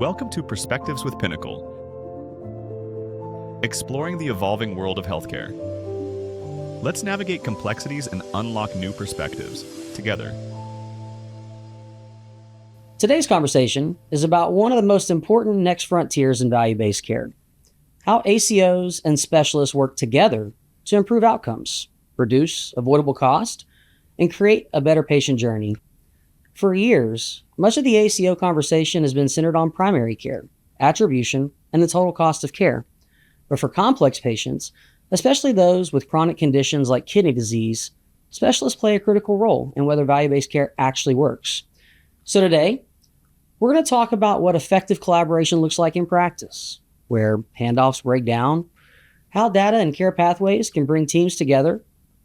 Welcome to Perspectives with Pinnacle, exploring the evolving world of healthcare. Let's navigate complexities and unlock new perspectives together. Today's conversation is about one of the most important next frontiers in value-based care: how ACOs and specialists work together to improve outcomes, reduce avoidable cost, and create a better patient journey. For years, much of the ACO conversation has been centered on primary care, attribution, and the total cost of care. But for complex patients, especially those with chronic conditions like kidney disease, specialists play a critical role in whether value-based care actually works. So today, we're going to talk about what effective collaboration looks like in practice, where handoffs break down, how data and care pathways can bring teams together,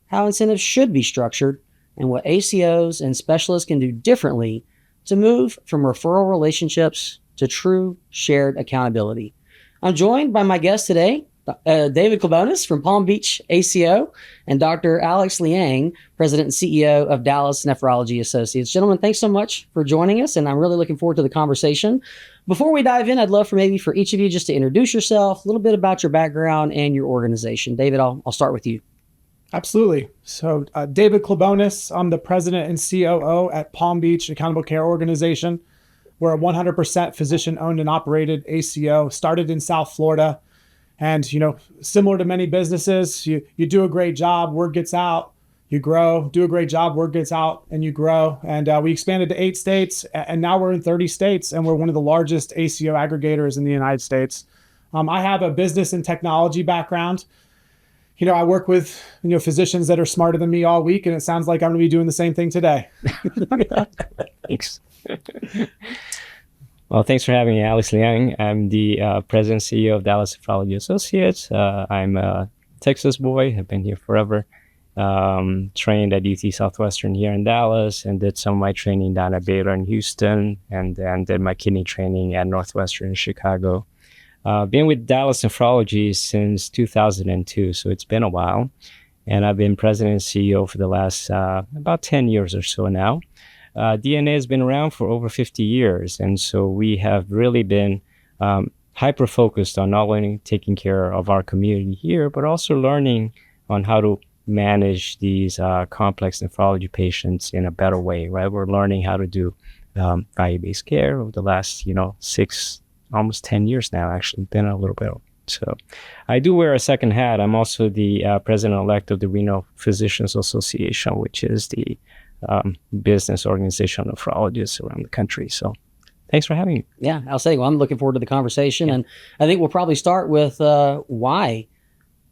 how incentives should be structured, and what ACOs and specialists can do differently to move from referral relationships to true shared accountability. I'm joined by my guest today, David Klebonis from Palm Beach ACO, and Dr. Alex Liang, President and CEO of Dallas Nephrology Associates. Gentlemen, thanks so much for joining us, and I'm really looking forward to the conversation. Before we dive in, I'd love for each of you just to introduce yourself, a little bit about your background and your organization. David, I'll start with you. Absolutely. So David Klebonis, I'm the president and COO at Palm Beach Accountable Care Organization. We're a 100% physician-owned and operated ACO, started in South Florida. And, similar to many businesses, you do a great job, word gets out, you grow, do a great job, word gets out, and you grow. And we expanded to 8 states, and now we're in 30 states, and we're one of the largest ACO aggregators in the United States. I have a business and technology background. I work with, physicians that are smarter than me all week, and it sounds like I'm going to be doing the same thing today. Thanks. Well, thanks for having me, Alex Liang. I'm the president and CEO of Dallas Nephrology Associates. I'm a Texas boy. I've been here forever. Trained at UT Southwestern here in Dallas, and did some of my training down at Baylor in Houston, and then did my kidney training at Northwestern in Chicago. Been with Dallas Nephrology since 2002, so it's been a while. And I've been president and CEO for the last about 10 years or so now. DNA has been around for over 50 years, and so we have really been hyper-focused on not only taking care of our community here, but also learning on how to manage these complex nephrology patients in a better way, right? We're learning how to do value-based care over the last, 6, almost 10 years now, actually, been a little bit. So I do wear a second hat. I'm also the president-elect of the Renal Physicians Association, which is the business organization of nephrologists around the country. So thanks for having me. Yeah, I'll say, I'm looking forward to the conversation. Yeah. And I think we'll probably start with why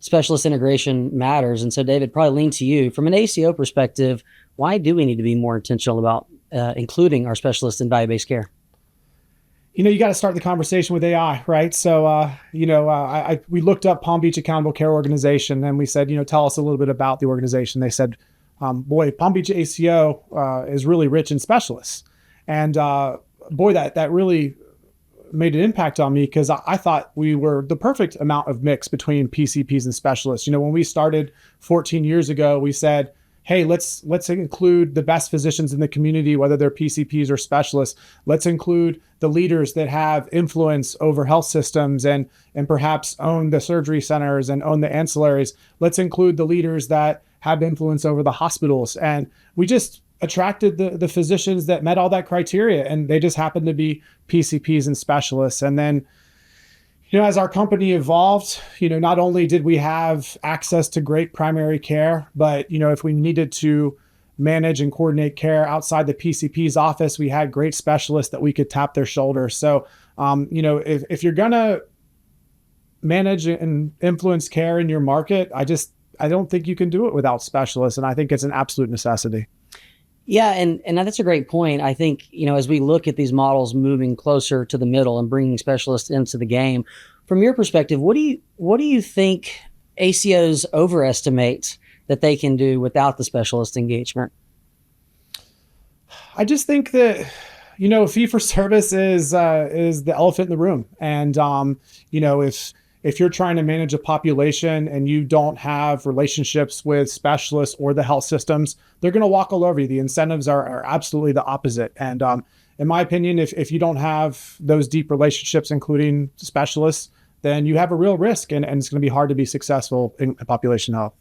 specialist integration matters. And so, David, probably lean to you. From an ACO perspective, why do we need to be more intentional about including our specialists in value-based care? You got to start the conversation with AI, right? So, we looked up Palm Beach Accountable Care Organization, and we said, tell us a little bit about the organization. They said, Palm Beach ACO is really rich in specialists. And that really made an impact on me, because I thought we were the perfect amount of mix between PCPs and specialists. When we started 14 years ago, we said, hey, let's include the best physicians in the community, whether they're PCPs or specialists. Let's include the leaders that have influence over health systems and perhaps own the surgery centers and own the ancillaries. Let's include the leaders that have influence over the hospitals. And we just attracted the physicians that met all that criteria, and they just happened to be PCPs and specialists. And then, as our company evolved, not only did we have access to great primary care, but, if we needed to manage and coordinate care outside the PCP's office, we had great specialists that we could tap their shoulders. So, if you're going to manage and influence care in your market, I don't think you can do it without specialists. And I think it's an absolute necessity. Yeah, and that's a great point. I think, as we look at these models moving closer to the middle and bringing specialists into the game, from your perspective, what do you think ACOs overestimate that they can do without the specialist engagement? I just think that, fee for service is the elephant in the room. And, if you're trying to manage a population and you don't have relationships with specialists or the health systems, they're going to walk all over you. The incentives are absolutely the opposite. And in my opinion, if you don't have those deep relationships, including specialists, then you have a real risk, and it's going to be hard to be successful in population health.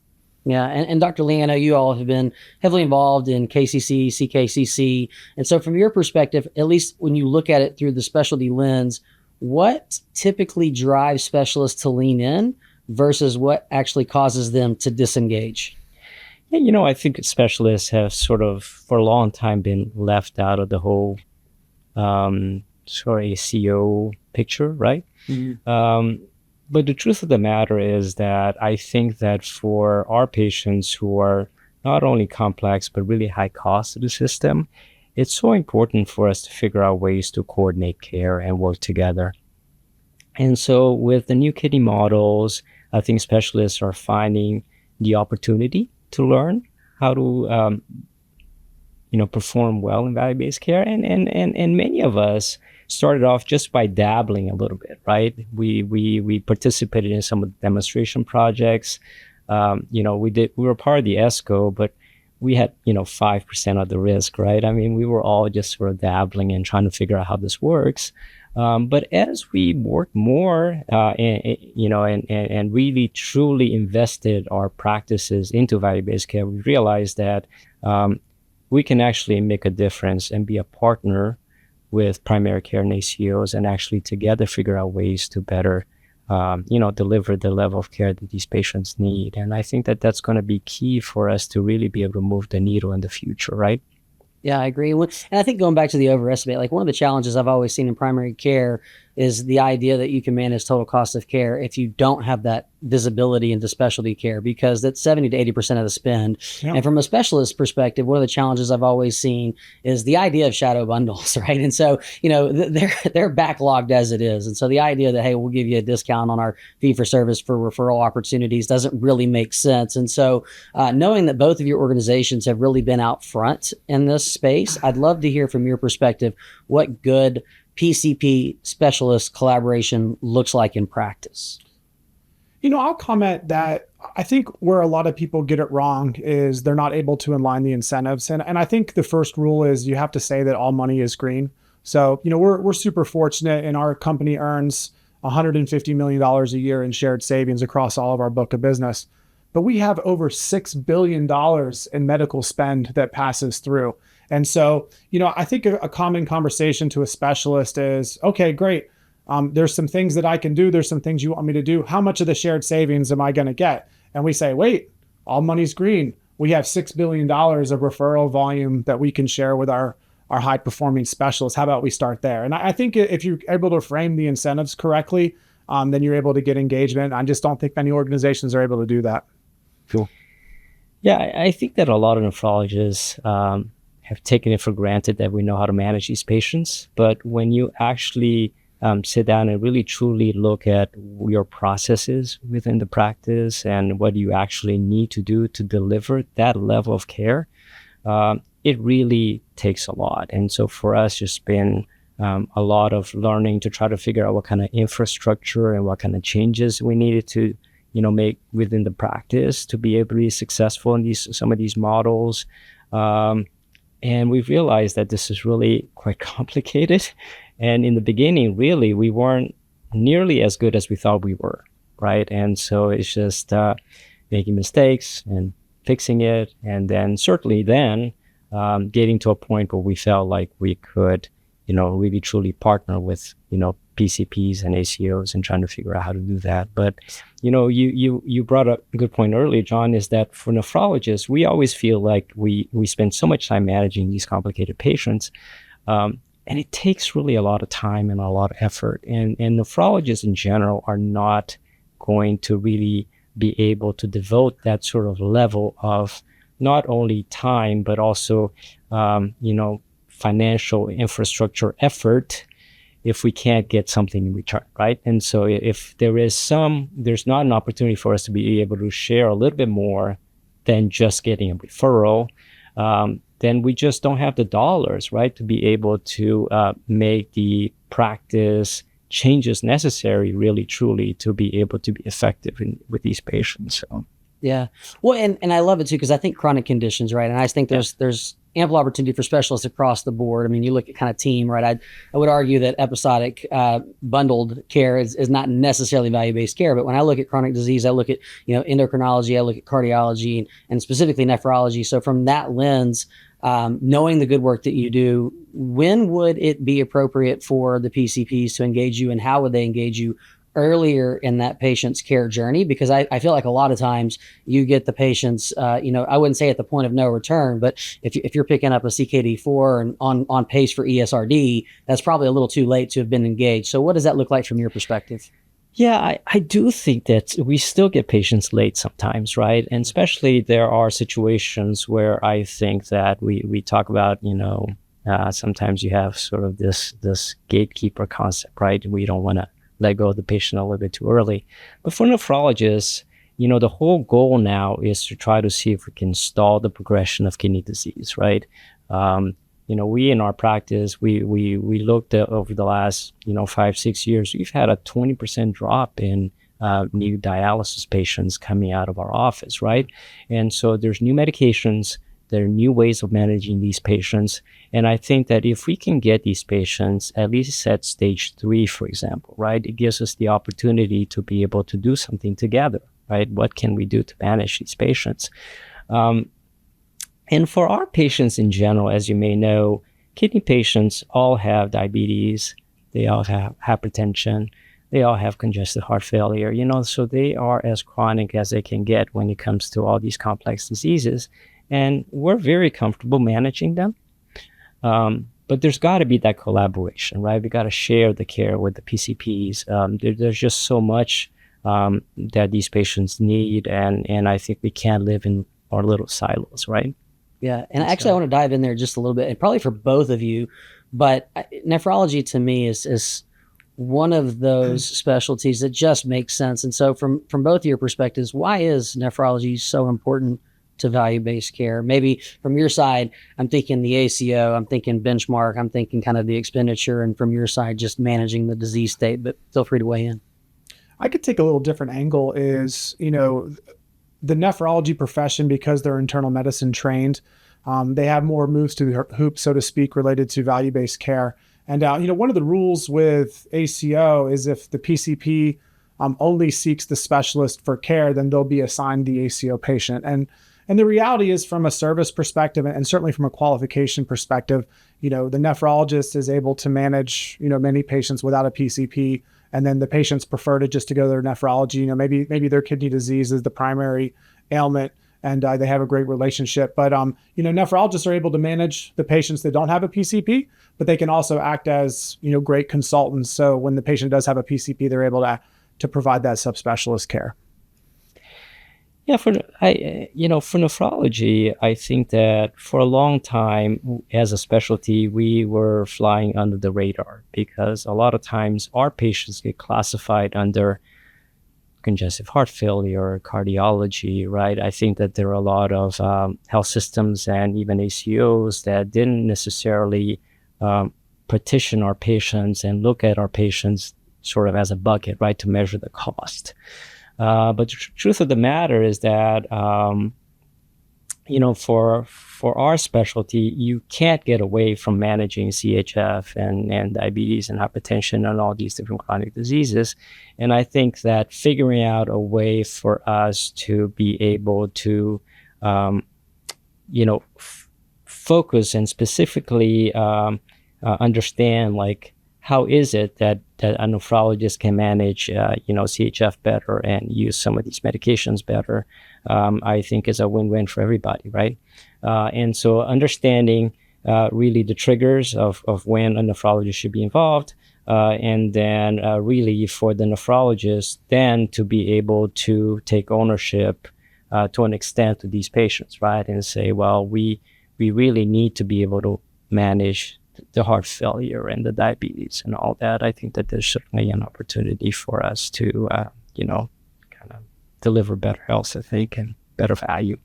Yeah, and Dr. Liang, I know you all have been heavily involved in KCC, CKCC, and so from your perspective, at least when you look at it through the specialty lens, what typically drives specialists to lean in versus what actually causes them to disengage? Yeah, I think specialists have sort of for a long time been left out of the whole sort of ACO picture, right? Mm-hmm. But the truth of the matter is that I think that for our patients who are not only complex but really high cost to the system, it's so important for us to figure out ways to coordinate care and work together. And so with the new kidney models, I think specialists are finding the opportunity to learn how to perform well in value-based care. And many of us started off just by dabbling a little bit, right? We participated in some of the demonstration projects. We were part of the ACO, but we had 5% of the risk, right? I mean, we were all just sort of dabbling and trying to figure out how this works. But as we worked more, and really truly invested our practices into value-based care, we realized that we can actually make a difference and be a partner with primary care and ACOs, and actually together figure out ways to better, deliver the level of care that these patients need. And I think that that's going to be key for us to really be able to move the needle in the future, right? Yeah, I agree. And I think going back to the overestimate, like one of the challenges I've always seen in primary care is the idea that you can manage total cost of care if you don't have that visibility into specialty care, because that's 70 to 80% of the spend. Yeah. And from a specialist perspective, one of the challenges I've always seen is the idea of shadow bundles, right? And so, they're backlogged as it is. And so the idea that, hey, we'll give you a discount on our fee for service for referral opportunities doesn't really make sense. And so knowing that both of your organizations have really been out front in this space, I'd love to hear from your perspective what good PCP specialist collaboration looks like in practice. I'll comment that I think where a lot of people get it wrong is they're not able to align the incentives. And I think the first rule is you have to say that all money is green. So, we're super fortunate, and our company earns $150 million a year in shared savings across all of our book of business. But we have over $6 billion in medical spend that passes through. And so, I think a common conversation to a specialist is, okay, great. There's some things that I can do. There's some things you want me to do. How much of the shared savings am I going to get? And we say, wait, all money's green. We have $6 billion of referral volume that we can share with our high performing specialists. How about we start there? And I think if you're able to frame the incentives correctly, then you're able to get engagement. I just don't think many organizations are able to do that. Cool. Yeah, I think that a lot of nephrologists have taken it for granted that we know how to manage these patients. But when you actually sit down and really truly look at your processes within the practice and what you actually need to do to deliver that level of care, it really takes a lot. And so for us, it's been a lot of learning to try to figure out what kind of infrastructure and what kind of changes we needed to make within the practice to be able to be successful in some of these models. And we've realized that this is really quite complicated. And in the beginning, really, we weren't nearly as good as we thought we were, right? And so it's just making mistakes and fixing it. And then certainly getting to a point where we felt like we could, really truly partner with, PCPs and ACOs and trying to figure out how to do that. But, you brought up a good point earlier, John, is that for nephrologists, we always feel like we spend so much time managing these complicated patients. And it takes really a lot of time and a lot of effort. And nephrologists in general are not going to really be able to devote that sort of level of not only time, but also, financial infrastructure effort if we can't get something in return, right? And so if there's not an opportunity for us to be able to share a little bit more than just getting a referral, then we just don't have the dollars, right, to be able to make the practice changes necessary, really, truly, to be able to be effective with these patients. So. Yeah. Well, and I love it too, because I think chronic conditions, right? And I think there's ample opportunity for specialists across the board. I mean, you look at kind of team, right? I would argue that episodic bundled care is not necessarily value-based care, but when I look at chronic disease, I look at, endocrinology, I look at cardiology and specifically nephrology. So from that lens, knowing the good work that you do, when would it be appropriate for the PCPs to engage you, and how would they engage you earlier in that patient's care journey? Because I feel like a lot of times you get the patients, I wouldn't say at the point of no return, but if you're picking up a CKD4 and on pace for ESRD, that's probably a little too late to have been engaged. So what does that look like from your perspective? Yeah, I do think that we still get patients late sometimes, right? And especially there are situations where I think that we talk about, sometimes you have sort of this gatekeeper concept, right? We don't want to let go of the patient a little bit too early. But for nephrologists, the whole goal now is to try to see if we can stall the progression of kidney disease, right? We in our practice, we looked at over the last, 5-6 years, we've had a 20% drop in new dialysis patients coming out of our office, right? And so there's new medications, there are new ways of managing these patients. And I think that if we can get these patients at least at stage 3, for example, right, it gives us the opportunity to be able to do something together, right? What can we do to manage these patients? And for our patients in general, as you may know, kidney patients all have diabetes, they all have hypertension, they all have congestive heart failure, so they are as chronic as they can get when it comes to all these complex diseases. And we're very comfortable managing them. But there's got to be that collaboration, right? We got to share the care with the PCPs. There's just so much that these patients need. And I think we can't live in our little silos, right? Yeah. And actually, I want to dive in there just a little bit, and probably for both of you. But nephrology to me is one of those specialties that just makes sense. And so from both of your perspectives, why is nephrology so important to value-based care? Maybe from your side, I'm thinking the ACO, I'm thinking benchmark, I'm thinking kind of the expenditure, and from your side, just managing the disease state, but feel free to weigh in. I could take a little different angle is, the nephrology profession, because they're internal medicine trained, they have more moves to the hoop, so to speak, related to value-based care. And, one of the rules with ACO is if the PCP only seeks the specialist for care, then they'll be assigned the ACO patient. And the reality is, from a service perspective and certainly from a qualification perspective, the nephrologist is able to manage, many patients without a PCP. And then the patients prefer to go to their nephrology. Maybe their kidney disease is the primary ailment, and they have a great relationship. But, nephrologists are able to manage the patients that don't have a PCP, but they can also act as, great consultants. So when the patient does have a PCP, they're able to provide that subspecialist care. Yeah, for nephrology, I think that for a long time as a specialty, we were flying under the radar because a lot of times our patients get classified under congestive heart failure, cardiology, right? I think that there are a lot of health systems and even ACOs that didn't necessarily partition our patients and look at our patients sort of as a bucket, right, to measure the cost. But the truth of the matter is that, for our specialty, you can't get away from managing CHF and diabetes and hypertension and all these different chronic diseases. And I think that figuring out a way for us to be able to, focus and specifically understand, like, how is it that a nephrologist can manage, CHF better and use some of these medications better, I think is a win-win for everybody, right? And so understanding really the triggers of when a nephrologist should be involved, and then really for the nephrologist then to be able to take ownership to an extent to these patients, right? And say, well, we really need to be able to manage the heart failure and the diabetes and all that. I think that there's certainly an opportunity for us to, kind of deliver better health, I think, and better value.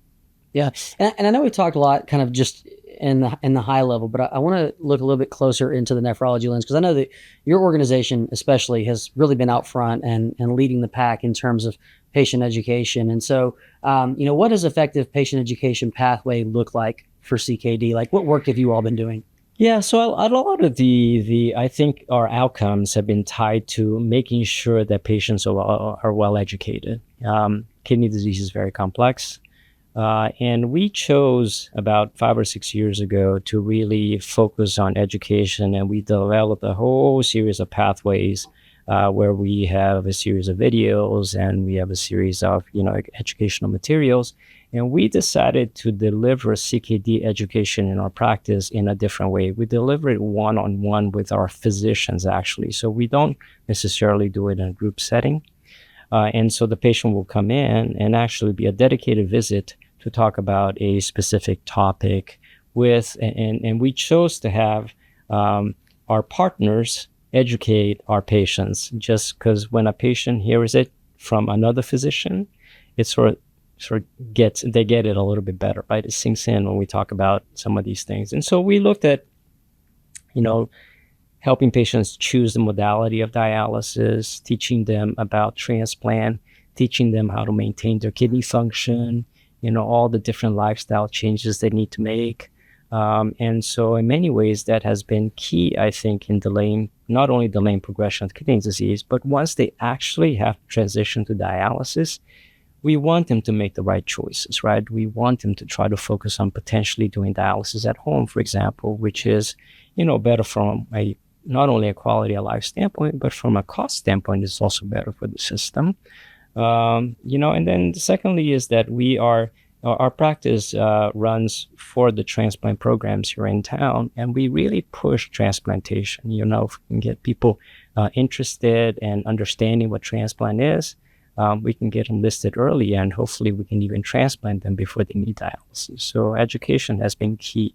Yeah. And I know we talked a lot kind of just in the high level, but I want to look a little bit closer into the nephrology lens, because I know that your organization especially has really been out front and leading the pack in terms of patient education. And so, what does effective patient education pathway look like for CKD? Like, what work have you all been doing? Yeah, so a lot of the I think our outcomes have been tied to making sure that patients are well educated. Kidney disease is very complex. And we chose about 5 or 6 years ago to really focus on education, and we developed a whole series of pathways where we have a series of videos and we have a series of educational materials. And we decided to deliver CKD education in our practice in a different way. We deliver it one-on-one with our physicians, actually. So we don't necessarily do it in a group setting. And so the patient will come in and actually be a dedicated visit to talk about a specific topic and we chose to have our partners educate our patients, just because when a patient hears it from another physician, it sort of they get it a little bit better, right? It sinks in when we talk about some of these things. And so we looked at, helping patients choose the modality of dialysis, teaching them about transplant, teaching them how to maintain their kidney function, all the different lifestyle changes they need to make. And so in many ways, that has been key, I think, in not only delaying progression of kidney disease, but once they actually have transitioned to dialysis, we want them to make the right choices, right? We want them to try to focus on potentially doing dialysis at home, for example, which is, better from not only a quality of life standpoint, but from a cost standpoint, it's also better for the system. And then secondly is that our practice runs for the transplant programs here in town, and we really push transplantation. If we can get people interested and understanding what transplant is, we can get them listed early, and hopefully we can even transplant them before they need dialysis. So education has been key.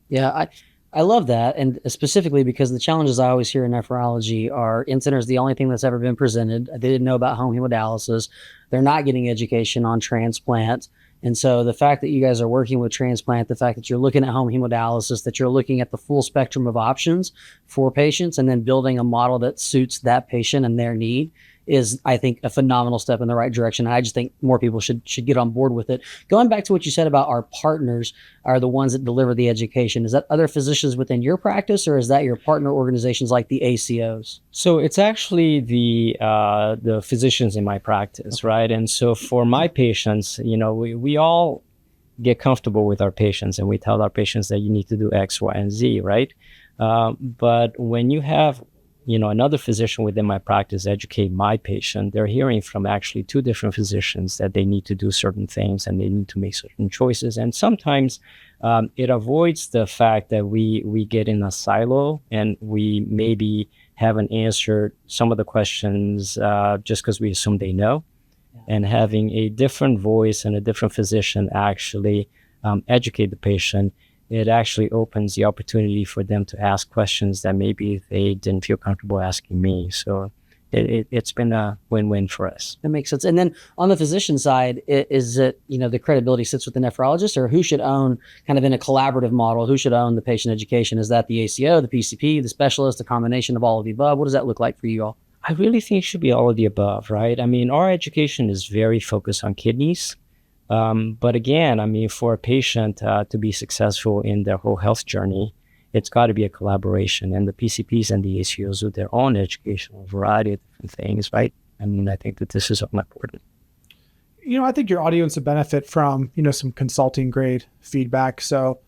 Yeah, I love that, and specifically because the challenges I always hear in nephrology are in-center is the only thing that's ever been presented. They didn't know about home hemodialysis. They're not getting education on transplant. And so the fact that you guys are working with transplant, the fact that you're looking at home hemodialysis, that you're looking at the full spectrum of options for patients and then building a model that suits that patient and their need is, I think, a phenomenal step in the right direction. And I just think more people should get on board with it. Going back to what you said about our partners are the ones that deliver the education. Is that other physicians within your practice, or is that your partner organizations like the ACOs? So it's actually the physicians in my practice, right? And so for my patients, we all get comfortable with our patients, and we tell our patients that you need to do X, Y, and Z, right? But when you have another physician within my practice educate my patient, they're hearing from actually two different physicians that they need to do certain things and they need to make certain choices. And sometimes it avoids the fact that we get in a silo and we maybe haven't answered some of the questions just because we assume they know. Yeah. And having a different voice and a different physician actually educate the patient, it actually opens the opportunity for them to ask questions that maybe they didn't feel comfortable asking me. So it's been a win-win for us. That makes sense. And then on the physician side, is it, the credibility sits with the nephrologist, or who should own, kind of in a collaborative model, who should own the patient education? Is that the ACO, the PCP, the specialist, a combination of all of the above? What does that look like for you all? I really think it should be all of the above, right? I mean, our education is very focused on kidneys. But again, for a patient to be successful in their whole health journey, it's got to be a collaboration. And the PCPs and the ACOs do their own educational variety of different things, right? I think that this is all important. I think your audience would benefit from, some consulting grade feedback. So,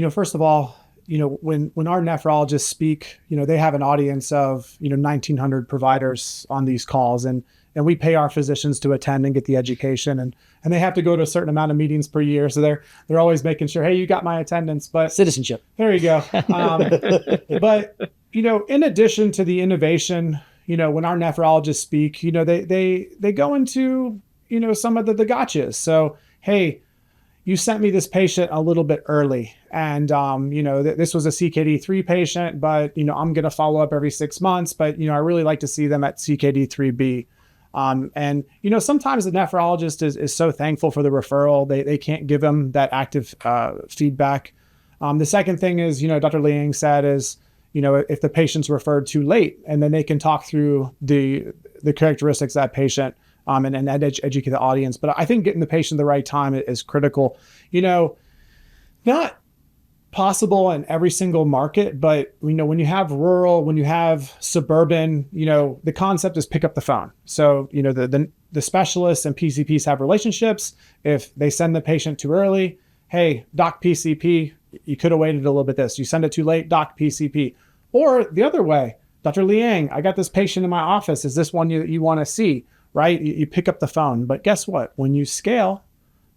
first of all, when our nephrologists speak, they have an audience of, 1,900 providers on these calls, and we pay our physicians to attend and get the education, and they have to go to a certain amount of meetings per year. So they're always making sure, hey, you got my attendance. But citizenship. There you go. But in addition to the innovation, when our nephrologists speak, they go into some of the gotchas. So, hey, you sent me this patient a little bit early, and this was a CKD3 patient, but I'm going to follow up every 6 months. But I really like to see them at CKD3B. And sometimes the nephrologist is so thankful for the referral, they can't give them that active feedback. The second thing is, Dr. Liang said is, if the patient's referred too late, and then they can talk through the characteristics of that patient and educate the audience. But I think getting the patient at the right time is critical. Not possible in every single market, but when you have rural, when you have suburban, the concept is pick up the phone. So the specialists and PCPs have relationships. If they send the patient too early, hey, doc PCP, you could have waited a little bit. You send it too late, doc PCP. Or the other way, Dr. Liang, I got this patient in my office. Is this one you want to see? Right? You pick up the phone. But guess what? When you scale,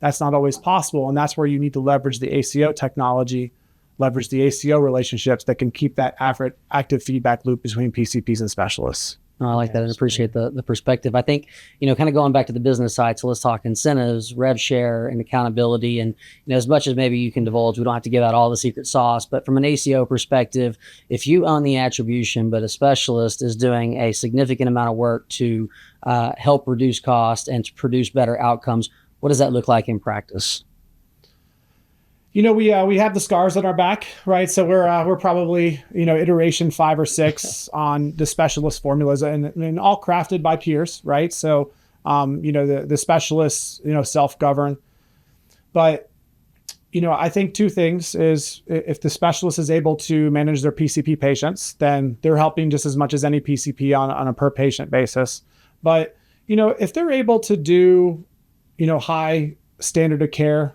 that's not always possible. And that's where you need to leverage the ACO technology, leverage the ACO relationships that can keep that active feedback loop between PCPs and specialists. Oh, I like that and appreciate the perspective. I think, kind of going back to the business side, so let's talk incentives, rev share, and accountability. And, as much as maybe you can divulge, we don't have to give out all the secret sauce, but from an ACO perspective, if you own the attribution, but a specialist is doing a significant amount of work to help reduce cost and to produce better outcomes, what does that look like in practice? We have the scars on our back, right? So we're probably iteration 5 or 6 on the specialist formulas, and all crafted by peers, right? So the specialists self-govern, but I think 2 things is if the specialist is able to manage their PCP patients, then they're helping just as much as any PCP on a per patient basis. But if they're able to do high standard of care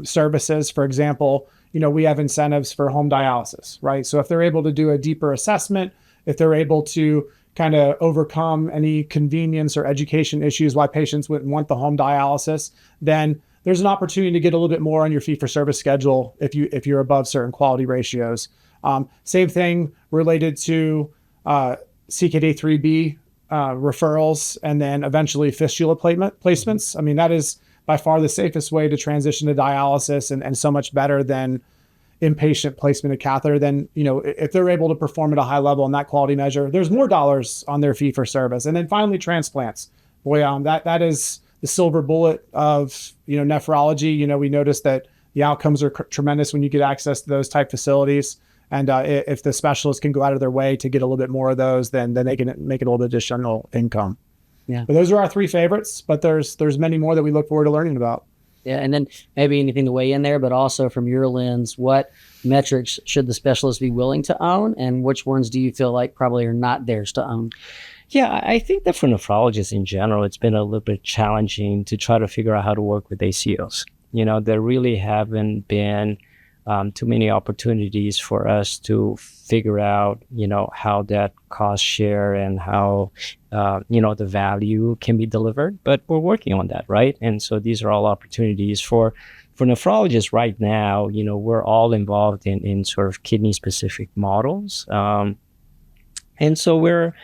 services, for example, we have incentives for home dialysis, right? So if they're able to do a deeper assessment, if they're able to kind of overcome any convenience or education issues why patients wouldn't want the home dialysis, then there's an opportunity to get a little bit more on your fee-for-service schedule if you're above certain quality ratios. Same thing related to CKD3B referrals, and then eventually fistula placements. I mean, that is by far the safest way to transition to dialysis, and so much better than inpatient placement of catheter. Then, if they're able to perform at a high level on that quality measure, there's more dollars on their fee for service. And then finally, transplants. Boy, that is the silver bullet of, nephrology. We noticed that the outcomes are tremendous when you get access to those type facilities. And if the specialists can go out of their way to get a little bit more of those, then they can make it a little bit additional income. Yeah. But those are our 3 favorites, but there's many more that we look forward to learning about. Yeah. And then maybe anything to weigh in there, but also from your lens, what metrics should the specialist be willing to own, and which ones do you feel like probably are not theirs to own? Yeah, I think that for nephrologists in general, it's been a little bit challenging to try to figure out how to work with ACOs. There really haven't been too many opportunities for us to figure out, how that cost share and how, the value can be delivered. But we're working on that, right? And so these are all opportunities for nephrologists right now. We're all involved in sort of kidney-specific models. And so we're,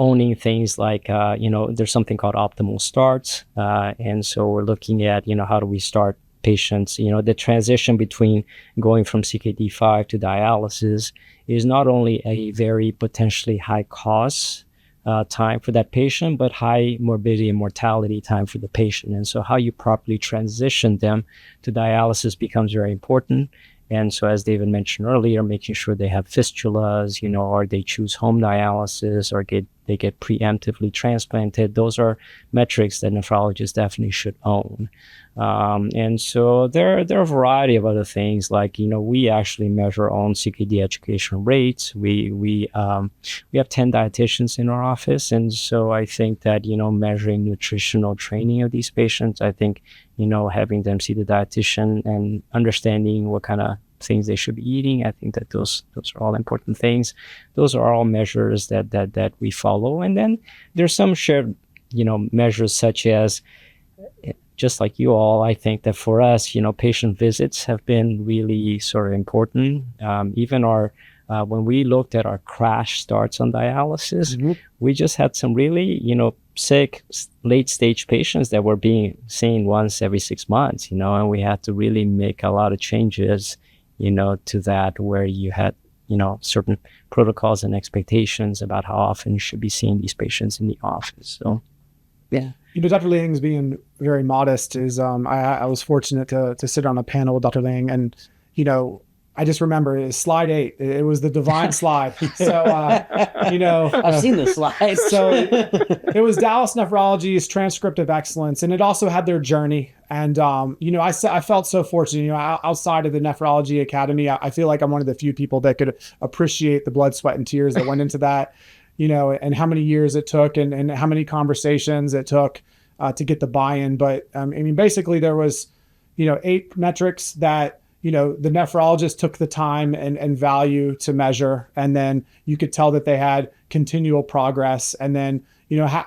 owning things like, there's something called optimal starts. And so we're looking at, how do we start patients, the transition between going from CKD5 to dialysis is not only a very potentially high cost time for that patient, but high morbidity and mortality time for the patient. And so how you properly transition them to dialysis becomes very important. And so, as David mentioned earlier, making sure they have fistulas, or they choose home dialysis, or they get preemptively transplanted. Those are metrics that nephrologists definitely should own. And so there are a variety of other things, like, we actually measure our own CKD education rates. We have 10 dietitians in our office. And so I think that, measuring nutritional training of these patients, I think, having them see the dietitian and understanding what kind of things they should be eating, I think that those are all important things. Those are all measures that we follow. And then there's some shared, measures such as, just like you all, I think that for us, patient visits have been really sort of important. Even when we looked at our crash starts on dialysis, we just had some really, sick late stage patients that were being seen once every 6 months, and we had to really make a lot of changes, to that, where you had, certain protocols and expectations about how often you should be seeing these patients in the office. So, yeah. Dr. Liang's being very modest is, I was fortunate to sit on a panel with Dr. Liang, and, I just remember it was slide 8. It was the divine slide. So, I've seen this slide. So it was Dallas Nephrology's transcript of excellence, and it also had their journey. And, I felt so fortunate, outside of the Nephrology Academy, I feel like I'm one of the few people that could appreciate the blood, sweat, and tears that went into that, and how many years it took and how many conversations it took to get the buy-in. But basically there was, 8 metrics that, the nephrologist took the time and value to measure. And then you could tell that they had continual progress. And then,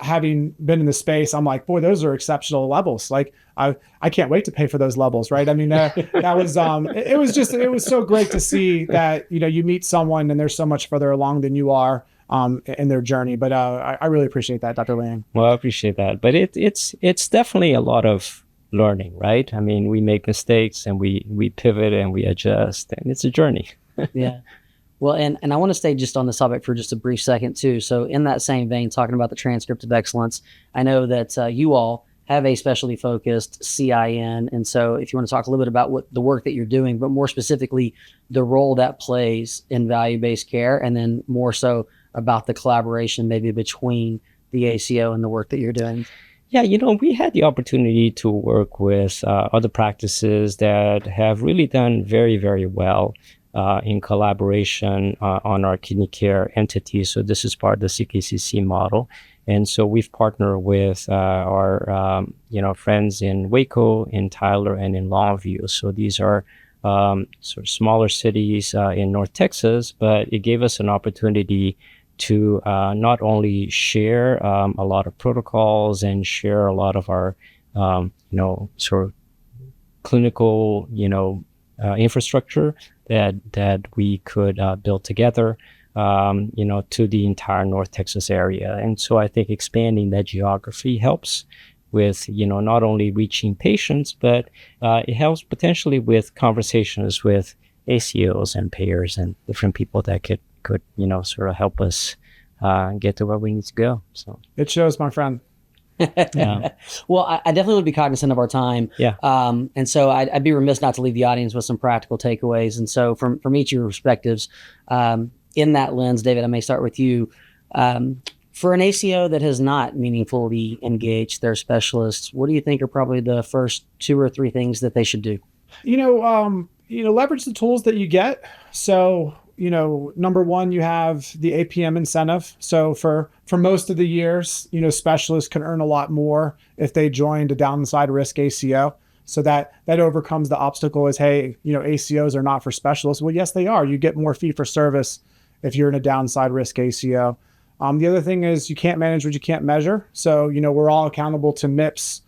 having been in the space, I'm like, boy, those are exceptional levels. Like I can't wait to pay for those levels. Right. That was, it was so great to see that, you meet someone and they're so much further along than you are in their journey. But I really appreciate that, Dr. Liang. Well, I appreciate that. But it's definitely a lot of learning, right? We make mistakes and we pivot and we adjust, and it's a journey. Yeah. Well, and I want to stay just on this topic for just a brief second too. So in that same vein, talking about the transcript of excellence, I know that you all have a specialty focused CIN. And so if you want to talk a little bit about what the work that you're doing, but more specifically, the role that plays in value-based care, and then more so about the collaboration maybe between the ACO and the work that you're doing. Yeah, we had the opportunity to work with other practices that have really done very, very well in collaboration on our kidney care entity. So this is part of the CKCC model. And so we've partnered with our, friends in Waco, in Tyler, and in Longview. So these are sort of smaller cities in North Texas, but it gave us an opportunity to not only share a lot of protocols and share a lot of our, sort of clinical, infrastructure that we could build together, to the entire North Texas area. And so I think expanding that geography helps with, not only reaching patients, but it helps potentially with conversations with ACOs and payers and different people that could sort of help us get to where we need to go. So it shows, my friend. Yeah. Well, I definitely would be cognizant of our time. Yeah. And so I'd be remiss not to leave the audience with some practical takeaways. And so from each of your perspectives, in that lens, David, I may start with you. For an ACO that has not meaningfully engaged their specialists, what do you think are probably the first 2 or 3 things that they should do? Leverage the tools that you get. So, number one, you have the APM incentive. So for most of the years, specialists can earn a lot more if they joined a downside risk ACO. So that overcomes the obstacle is, hey, ACOs are not for specialists. Well, yes, they are. You get more fee for service if you're in a downside risk ACO. The other thing is you can't manage what you can't measure. So, we're all accountable to MIPS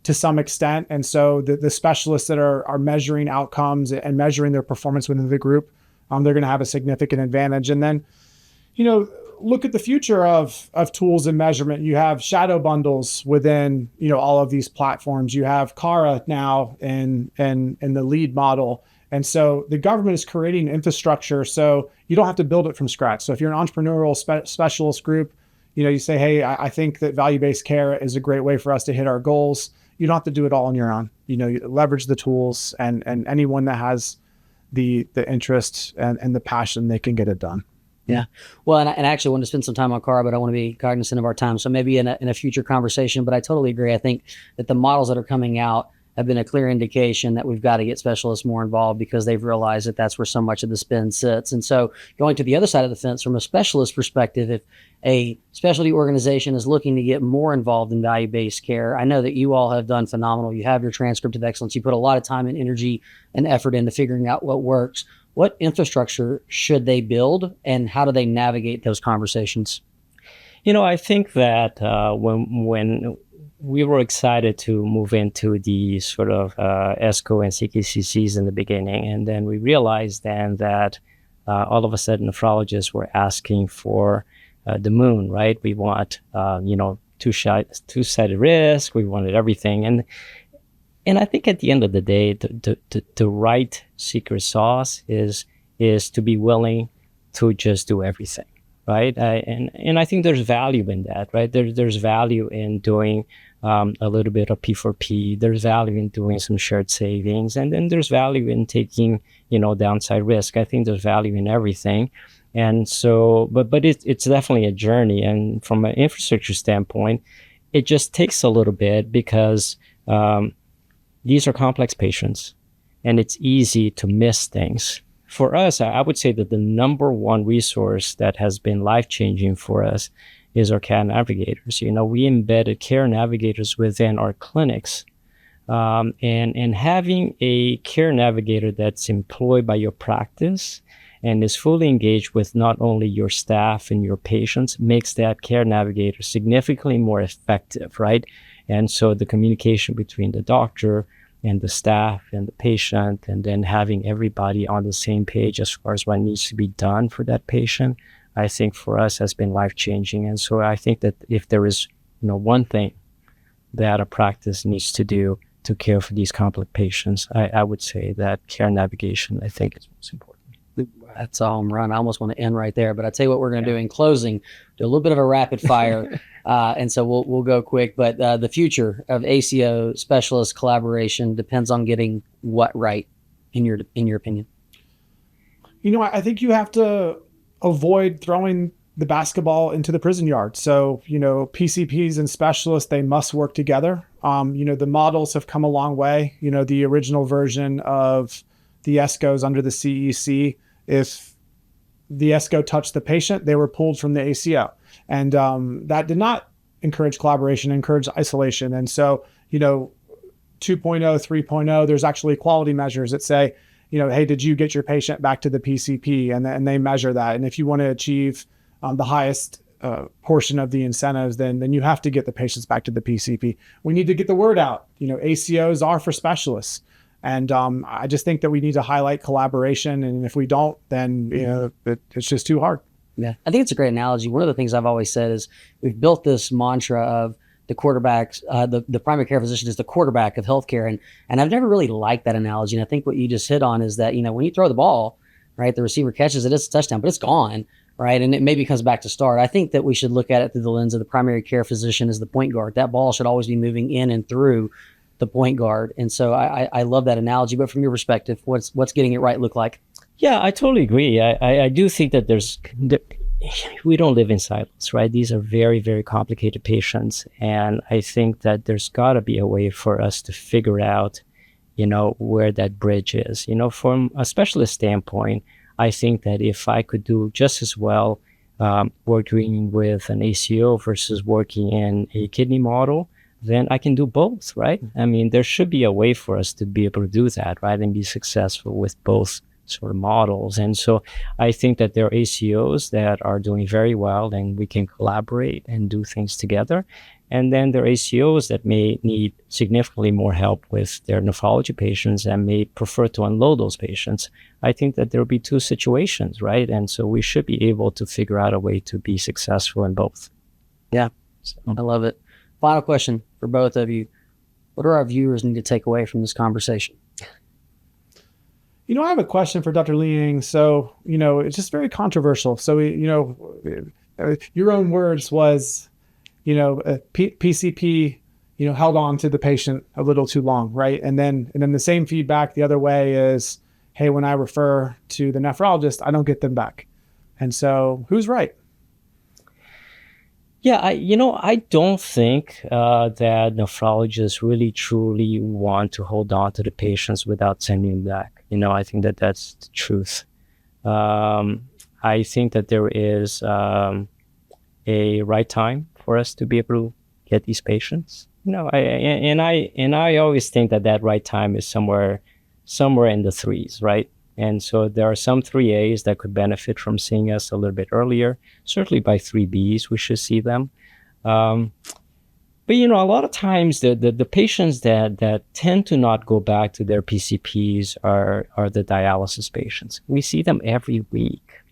to some extent. And so the specialists that are measuring outcomes and measuring their performance within the group, they're going to have a significant advantage. And then, look at the future of tools and measurement. You have shadow bundles within, all of these platforms. You have CARA now in the lead model. And so the government is creating infrastructure so you don't have to build it from scratch. So if you're an entrepreneurial specialist group, you say, hey, I think that value-based care is a great way for us to hit our goals. You don't have to do it all on your own. You leverage the tools, and anyone that has the interest and the passion, they can get it done. Yeah. Well, and I actually want to spend some time on CARA, but I want to be cognizant of our time. So maybe in a future conversation, but I totally agree. I think that the models that are coming out have been a clear indication that we've got to get specialists more involved because they've realized that that's where so much of the spend sits. And so going to the other side of the fence from a specialist perspective, if a specialty organization is looking to get more involved in value-based care, I know that you all have done phenomenal. You have your transcript of excellence. You put a lot of time and energy and effort into figuring out what works. What infrastructure should they build, and how do they navigate those conversations? I think that when we were excited to move into the sort of ESCO and CKCCs in the beginning, and then we realized then that all of a sudden nephrologists were asking for the moon, right? We want two-sided risk. We wanted everything, and I think at the end of the day, the right secret sauce is to be willing to just do everything, right? And I think there's value in that, right? There's value in doing a little bit of P4P. There's value in doing some shared savings, and then there's value in taking, downside risk. I think there's value in everything. And so, but it's definitely a journey. And from an infrastructure standpoint, it just takes a little bit because these are complex patients and it's easy to miss things. For us, I would say that the number one resource that has been life-changing for us is our care navigators. We embedded care navigators within our clinics. And having a care navigator that's employed by your practice and is fully engaged with not only your staff and your patients makes that care navigator significantly more effective, right? And so the communication between the doctor and the staff and the patient, and then having everybody on the same page as far as what needs to be done for that patient, I think for us has been life-changing. And so I think that if there is, one thing that a practice needs to do to care for these complex patients, I would say that care navigation, I think, is most important. That's a home run. I almost want to end right there, but I tell you what we're going to do in closing, do a little bit of a rapid fire. And so we'll go quick, but the future of ACO specialist collaboration depends on getting what right in your opinion? I think you have to avoid throwing the basketball into the prison yard. So, PCPs and specialists, they must work together. The models have come a long way. The original version of the ACOs under the CEC, if the ACO touched the patient, they were pulled from the ACO. And that did not encourage collaboration, encouraged isolation. And so, 2.0, 3.0, there's actually quality measures that say, hey, did you get your patient back to the PCP? And they measure that. And if you want to achieve the highest portion of the incentives, then you have to get the patients back to the PCP. We need to get the word out. ACOs are for specialists. And I just think that we need to highlight collaboration. And if we don't, then it's just too hard. Yeah, I think it's a great analogy. One of the things I've always said is we've built this mantra of the quarterbacks, the primary care physician is the quarterback of healthcare. And I've never really liked that analogy. And I think what you just hit on is that, when you throw the ball, right, the receiver catches it, it's a touchdown, but it's gone, right? And it maybe comes back to start. I think that we should look at it through the lens of the primary care physician as the point guard. That ball should always be moving in and through the point guard. And so I love that analogy. But from your perspective, what's getting it right look like? Yeah, I totally agree. I do think that we don't live in silos, right? These are very, very complicated patients. And I think that there's got to be a way for us to figure out, where that bridge is. From a specialist standpoint, I think that if I could do just as well working with an ACO versus working in a kidney model, then I can do both, right? I mean, there should be a way for us to be able to do that, right? And be successful with both sort of models. And so I think that there are ACOs that are doing very well and we can collaborate and do things together. And then there are ACOs that may need significantly more help with their nephrology patients and may prefer to unload those patients. I think that there will be two situations, right? And so we should be able to figure out a way to be successful in both. Yeah, I love it. Final question for both of you. What do our viewers need to take away from this conversation? I have a question for Dr. Liang. So, it's just very controversial. So, your own words was, PCP, held on to the patient a little too long, right? And then the same feedback the other way is, hey, when I refer to the nephrologist, I don't get them back. And so who's right? Yeah, I don't think that nephrologists really truly want to hold on to the patients without sending them back. I think that that's the truth. I think that there is a right time for us to be able to get these patients. I always think that right time is somewhere in the 3s, right? And so there are some 3As that could benefit from seeing us a little bit earlier. Certainly by 3Bs, we should see them. But, a lot of times the patients that tend to not go back to their PCPs are the dialysis patients. We see them every week.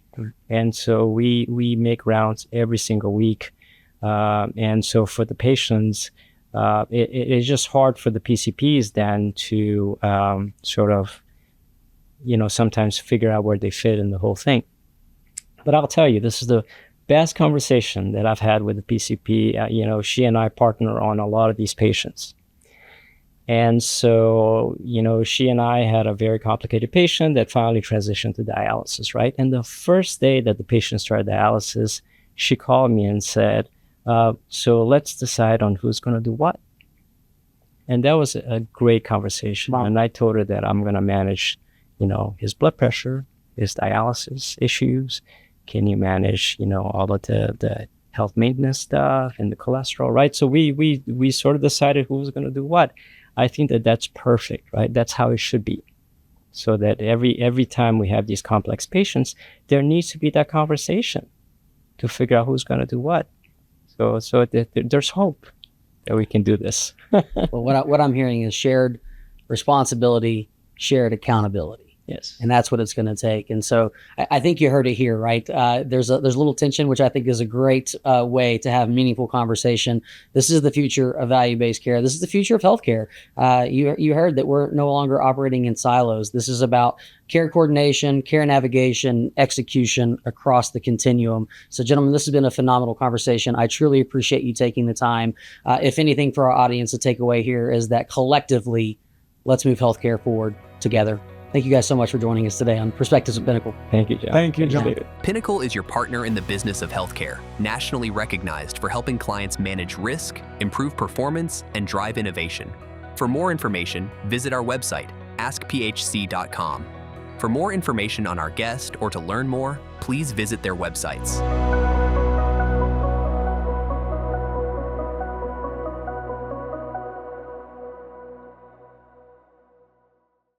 And so we make rounds every single week. And so for the patients, it is just hard for the PCPs then to sort of, sometimes figure out where they fit in the whole thing. But I'll tell you, this is the best conversation that I've had with the PCP. She and I partner on a lot of these patients. And so, she and I had a very complicated patient that finally transitioned to dialysis, right? And the first day that the patient started dialysis, she called me and said, so let's decide on who's going to do what. And that was a great conversation. Wow. And I told her that I'm going to manage, his blood pressure, his dialysis issues. Can you manage, all of the health maintenance stuff and the cholesterol, right? So we sort of decided who was going to do what. I think that that's perfect, right? That's how it should be. So that every time we have these complex patients, there needs to be that conversation to figure out who's going to do what. So there's hope that we can do this. Well, what I'm hearing is shared responsibility, shared accountability. Yes. And that's what it's going to take. And so I think you heard it here, right? There's a little tension, which I think is a great way to have meaningful conversation. This is the future of value-based care. This is the future of healthcare. You heard that we're no longer operating in silos. This is about care coordination, care navigation, execution across the continuum. So gentlemen, this has been a phenomenal conversation. I truly appreciate you taking the time. If anything for our audience to take away here is that collectively, let's move healthcare forward together. Thank you guys so much for joining us today on Perspectives of Pinnacle. Thank you, John. Thank you, John. David. Pinnacle is your partner in the business of healthcare, nationally recognized for helping clients manage risk, improve performance, and drive innovation. For more information, visit our website, askphc.com. For more information on our guest or to learn more, please visit their websites.